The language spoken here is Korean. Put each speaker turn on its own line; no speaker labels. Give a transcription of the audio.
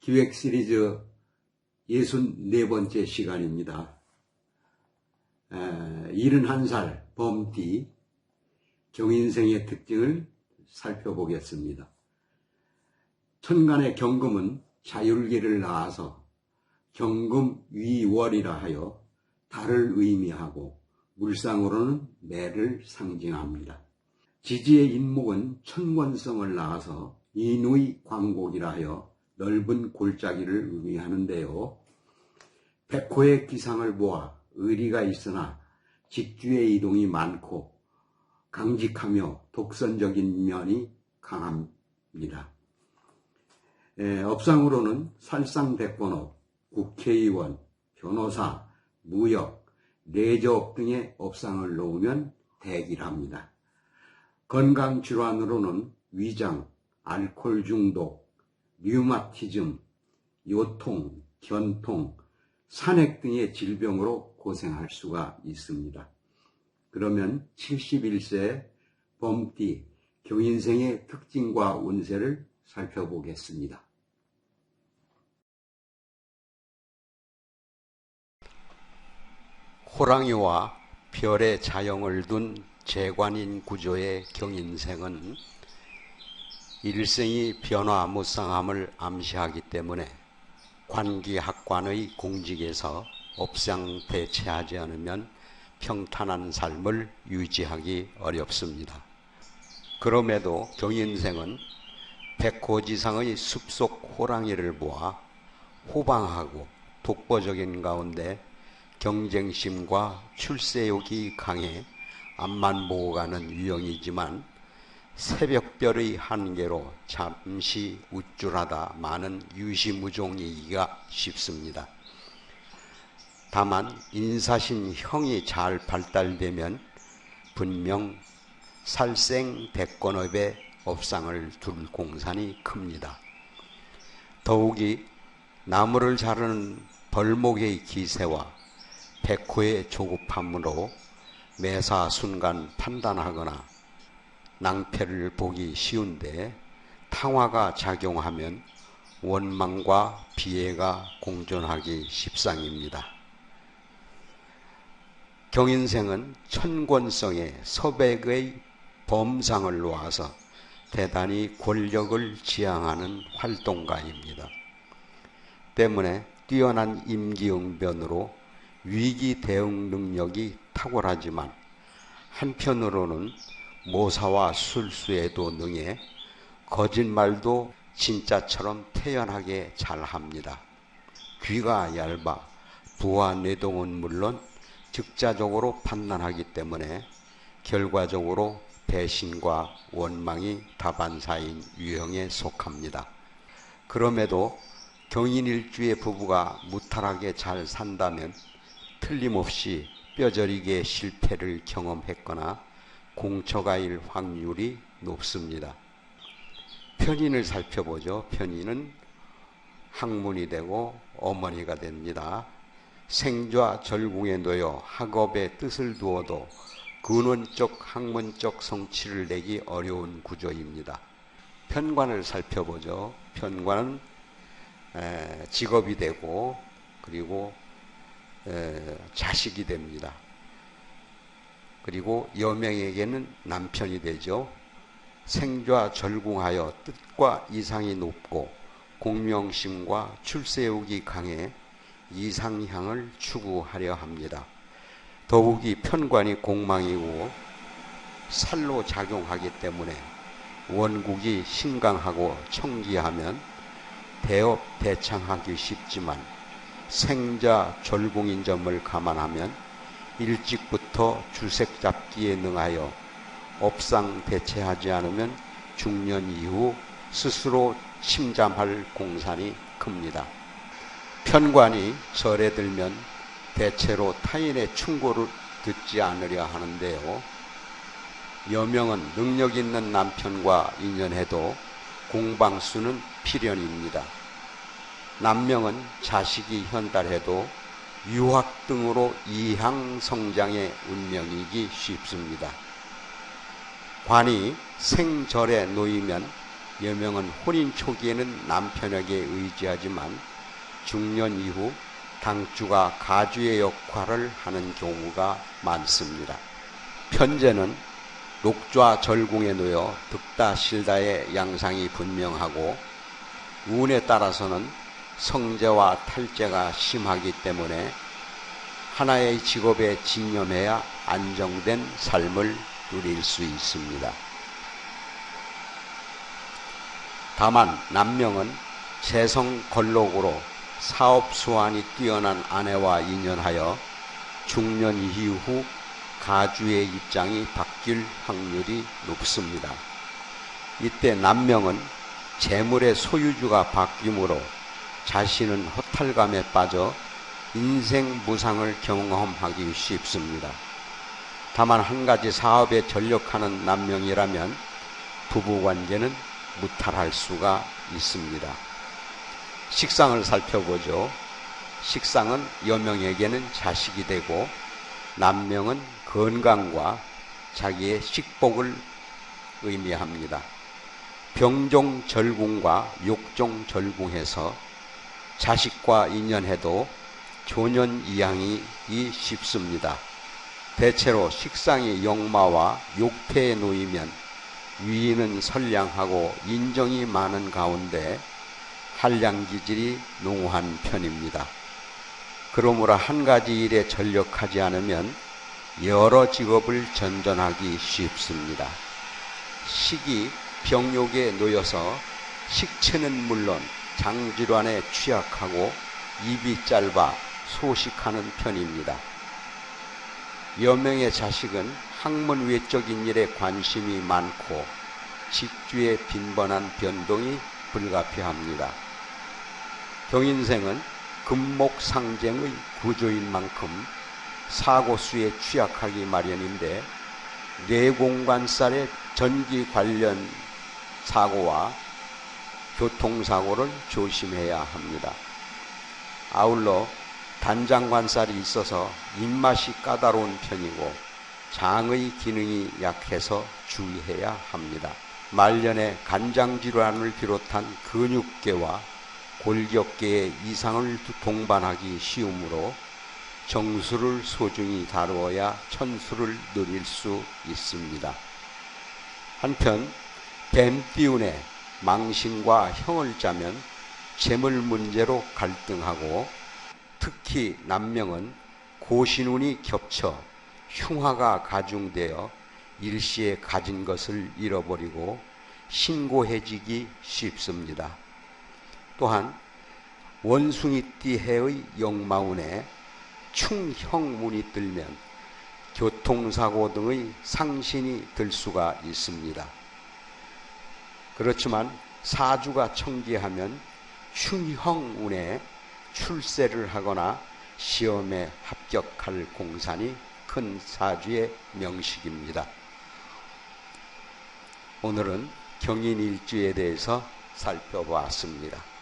기획 시리즈 64번째 시간입니다. 71살 범띠 경인생의 특징을 살펴보겠습니다. 천간의 경금은 자율기를 낳아서 경금위월이라 하여 달을 의미하고 물상으로는 매를 상징합니다. 지지의 인목은 천권성을 낳아서 인의 광곡이라 하여 넓은 골짜기를 의미하는데요. 백호의 기상을 모아 의리가 있으나 직주의 이동이 많고 강직하며 독선적인 면이 강합니다. 업상으로는 살상대권업, 국회의원, 변호사, 무역, 레저업 등의 업상을 놓으면 대기랍니다. 건강질환으로는 위장, 알코올 중독, 류마티즘, 요통, 견통, 산핵 등의 질병으로 고생할 수가 있습니다. 그러면 71세 범띠 경인생의 특징과 운세를 살펴보겠습니다.
호랑이와 별의 자형을 둔 재관인 구조의 경인생은 일생이 변화무쌍함을 암시하기 때문에 관기학관의 공직에서 업상 대체하지 않으면 평탄한 삶을 유지하기 어렵습니다. 그럼에도 경인생은 백호지상의 숲속 호랑이를 보아 호방하고 독보적인 가운데 경쟁심과 출세욕이 강해 앞만 보고 가는 유형이지만 새벽별의 한계로 잠시 우쭐하다 많은 유시무종이기가 쉽습니다. 다만 인사신형이 잘 발달되면 분명 살생대권업의 업상을 둘 공산이 큽니다. 더욱이 나무를 자르는 벌목의 기세와 백호의 조급함으로 매사 순간 판단하거나 낭패를 보기 쉬운데 탕화가 작용하면 원망과 비애가 공존하기 십상입니다. 경인생은 천권성에 서백의 범상을 놓아서 대단히 권력을 지향하는 활동가입니다. 때문에 뛰어난 임기응변으로 위기 대응 능력이 탁월하지만 한편으로는 모사와 술수에도 능해 거짓말도 진짜처럼 태연하게 잘합니다. 귀가 얇아 부와 뇌동은 물론 즉자적으로 판단하기 때문에 결과적으로 배신과 원망이 다반사인 유형에 속합니다. 그럼에도 경인일주의 부부가 무탈하게 잘 산다면 틀림없이 뼈저리게 실패를 경험했거나 공처가일 확률이 높습니다. 편인을 살펴보죠. 편인은 학문이 되고 어머니가 됩니다. 생좌 절궁에 놓여 학업의 뜻을 두어도 근원적 학문적 성취를 내기 어려운 구조입니다. 편관을 살펴보죠. 편관은 직업이 되고 그리고 자식이 됩니다. 그리고 여명에게는 남편이 되죠. 생좌 절궁하여 뜻과 이상이 높고 공명심과 출세욕이 강해 이상향을 추구하려 합니다. 더욱이 편관이 공망이고 살로 작용하기 때문에 원국이 신강하고 청기하면 대업 대창하기 쉽지만 생자 절궁인 점을 감안하면 일찍부터 주색 잡기에 능하여 업상 대체하지 않으면 중년 이후 스스로 침잠할 공산이 큽니다. 편관이 절에 들면 대체로 타인의 충고를 듣지 않으려 하는데요. 여명은 능력 있는 남편과 인연해도 공방수는 필연입니다. 남명은 자식이 현달해도 유학 등으로 이항 성장의 운명이기 쉽습니다. 관이 생절에 놓이면 여명은 혼인 초기에는 남편에게 의지하지만 중년 이후 당주가 가주의 역할을 하는 경우가 많습니다. 편제는 녹좌 절궁에 놓여 득다 실다의 양상이 분명하고 운에 따라서는 성제와 탈제가 심하기 때문에 하나의 직업에 진념해야 안정된 삶을 누릴 수 있습니다. 다만 남명은 재성 걸록으로 사업 수완이 뛰어난 아내와 인연하여 중년 이후 가주의 입장이 바뀔 확률이 높습니다. 이때 남명은 재물의 소유주가 바뀌므로 자신은 허탈감에 빠져 인생 무상을 경험하기 쉽습니다. 다만 한 가지 사업에 전력하는 남명이라면 부부관계는 무탈할 수가 있습니다. 식상을 살펴보죠. 식상은 여명에게는 자식이 되고 남명은 건강과 자기의 식복을 의미합니다. 병종절궁과 욕종절궁해서 자식과 인연해도 조년이양이 쉽습니다. 대체로 식상이 역마와 욕패에 놓이면 위인은 선량하고 인정이 많은 가운데 한량기질이 농후한 편입니다. 그러므로 한 가지 일에 전력하지 않으면 여러 직업을 전전하기 쉽습니다. 식이 병욕에 놓여서 식체는 물론 장질환에 취약하고 입이 짧아 소식하는 편입니다. 여명의 자식은 학문 외적인 일에 관심이 많고 직주의 빈번한 변동이 불가피합니다. 경인생은 금목상쟁의 구조인 만큼 사고수에 취약하기 마련인데 뇌공관살의 전기 관련 사고와 교통사고를 조심해야 합니다. 아울러 단장관살이 있어서 입맛이 까다로운 편이고 장의 기능이 약해서 주의해야 합니다. 말년에 간장질환을 비롯한 근육계와 골격계의 이상을 동반하기 쉬우므로 정수를 소중히 다루어야 천수를 누릴 수 있습니다. 한편 뱀띠운에 망신과 형을 짜면 재물 문제로 갈등하고 특히 남명은 고신운이 겹쳐 흉화가 가중되어 일시에 가진 것을 잃어버리고 신고해지기 쉽습니다. 또한 원숭이띠 해의 역마운에 충형운이 들면 교통사고 등의 상신이 들 수가 있습니다. 그렇지만 사주가 청기하면 충형운에 출세를 하거나 시험에 합격할 공산이 큰 사주의 명식입니다. 오늘은 경인일주에 대해서 살펴보았습니다.